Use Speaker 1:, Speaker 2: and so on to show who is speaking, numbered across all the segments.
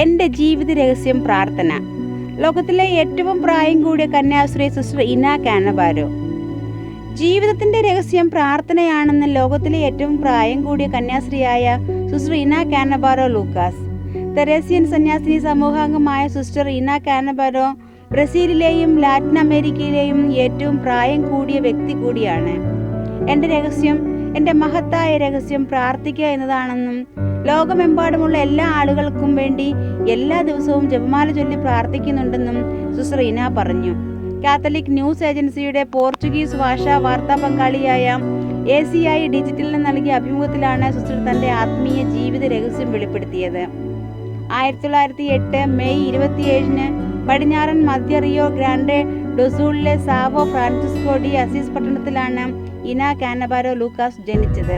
Speaker 1: എൻ്റെ ജീവിത രഹസ്യം പ്രാർത്ഥന. ലോകത്തിലെ ഏറ്റവും പ്രായം കൂടിയ കന്യാസ്ത്രീ സിസ്റ്റർ ഇന കാനബാരോ. ജീവിതത്തിൻ്റെ രഹസ്യം പ്രാർത്ഥനയാണെന്ന് ലോകത്തിലെ ഏറ്റവും പ്രായം കൂടിയ കന്യാസ്ത്രീയായ സിസ്റ്റർ ഇന കാനബാരോ ലൂക്കാസ്. തെരേസ്യൻ സന്യാസിനി സമൂഹാംഗമായ സിസ്റ്റർ ഇന കാനബാരോ ബ്രസീലിലെയും ലാറ്റിൻ അമേരിക്കയിലെയും ഏറ്റവും പ്രായം കൂടിയ വ്യക്തി കൂടിയാണ്. എൻ്റെ മഹത്തായ രഹസ്യം പ്രാർത്ഥിക്കുക എന്നതാണെന്നും ലോകമെമ്പാടുമുള്ള എല്ലാ ആളുകൾക്കും വേണ്ടി എല്ലാ ദിവസവും ജപമാല ചൊല്ലി പ്രാർത്ഥിക്കുന്നുണ്ടെന്നും സിസ്റ്റർ ഇന പറഞ്ഞു. കാത്തലിക് ന്യൂസ് ഏജൻസിയുടെ പോർച്ചുഗീസ് ഭാഷാ വാർത്താ പങ്കാളിയായ ACI ഡിജിറ്റലിന് നൽകിയ അഭിമുഖത്തിലാണ് സിസ്റ്റർ തൻ്റെ ആത്മീയ ജീവിത രഹസ്യം വെളിപ്പെടുത്തിയത്. 1908 മെയ് 27 പടിഞ്ഞാറൻ മധ്യ റിയോ ഗ്രാൻഡെ ഡൊസൂളിലെ സാവോ ഫ്രാൻസിസ്കോ ഡി അസീസ് പട്ടണത്തിലാണ് ഇന കാനബാരോ ലൂക്കാസ് ജനിച്ചത്.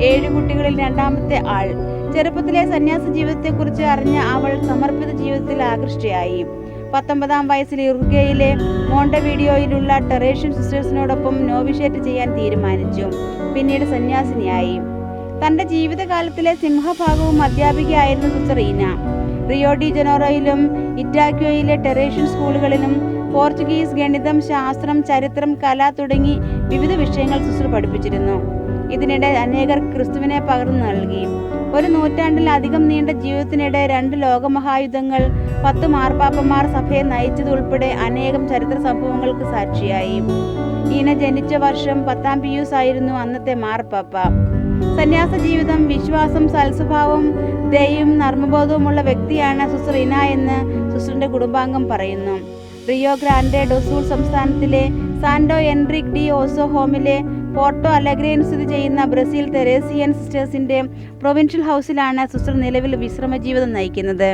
Speaker 1: 7 കുട്ടികളിൽ രണ്ടാമത്തെ ആൾ. ചെറുപ്പത്തിലെ സന്യാസ ജീവിതത്തെക്കുറിച്ച് അറിഞ്ഞ അവൾ സമർപ്പിത ജീവിതത്തിൽ ആകൃഷ്ടയായി. 19-ാം വയസ്സിൽ ഉറുഗ്വേയിലെ മോണ്ടെവീഡിയോയിലുള്ള ടെറേഷ്യൻ സിസ്റ്റേഴ്സിനോടൊപ്പം നോവിഷേറ്റ് ചെയ്യാൻ തീരുമാനിച്ചു. പിന്നീട് സന്യാസിനിയായി. തൻ്റെ ജീവിതകാലത്തിലെ സിംഹഭാഗവും അധ്യാപികയായിരുന്നു സിസ്റ്റർ ഇന. റിയോ ഡി ജനോറോയിലും ഇറ്റാക്വയിലെ ടെറേഷ്യൻ സ്കൂളുകളിലും പോർച്ചുഗീസ്, ഗണിതം, ശാസ്ത്രം, ചരിത്രം, കല തുടങ്ങി വിവിധ വിഷയങ്ങൾ സിസ്റ്റർ പഠിപ്പിച്ചിരുന്നു. ഇതിനിടെ അനേകർ ക്രിസ്തുവിനെ പകർന്നു നൽകി. ഒരു നൂറ്റാണ്ടിലധികം നീണ്ട ജീവിതത്തിനിടെ 2 ലോകമഹായുദ്ധങ്ങൾ, 10 മാർപ്പാപ്പമാർ സഭയെ നയിച്ചതുൾപ്പെടെ അനേകം ചരിത്ര സംഭവങ്ങൾക്ക് സാക്ഷിയായി. ഈന ജനിച്ച വർഷം 10-ാം പിയൂസ് ആയിരുന്നു അന്നത്തെ മാർപ്പാപ്പ. സന്യാസ ജീവിതം, വിശ്വാസം, സൽസ്വഭാവം, ദയയും നർമ്മബോധവുമുള്ള വ്യക്തിയാണ് സിസ്റ്റർ ഇന എന്ന് സിസ്റ്ററിന്റെ കുടുംബാംഗം പറയുന്നു. റിയോ ഗ്രാൻഡെ ഡൊസൂൾ സംസ്ഥാനത്തിലെ സാന്റോ എൻറിക് ഡി ഓസോ ഹോമിലെ പോർട്ടോ അലഗ്രയിൽ സ്ഥിതി ചെയ്യുന്ന ബ്രസീൽ തെരേസിയൻ സിസ്റ്റേഴ്സിന്റെ പ്രൊവിൻഷ്യൽ ഹൗസിലാണ് സിസ്റ്റർ നിലവിൽ വിശ്രമ ജീവിതം നയിക്കുന്നത്.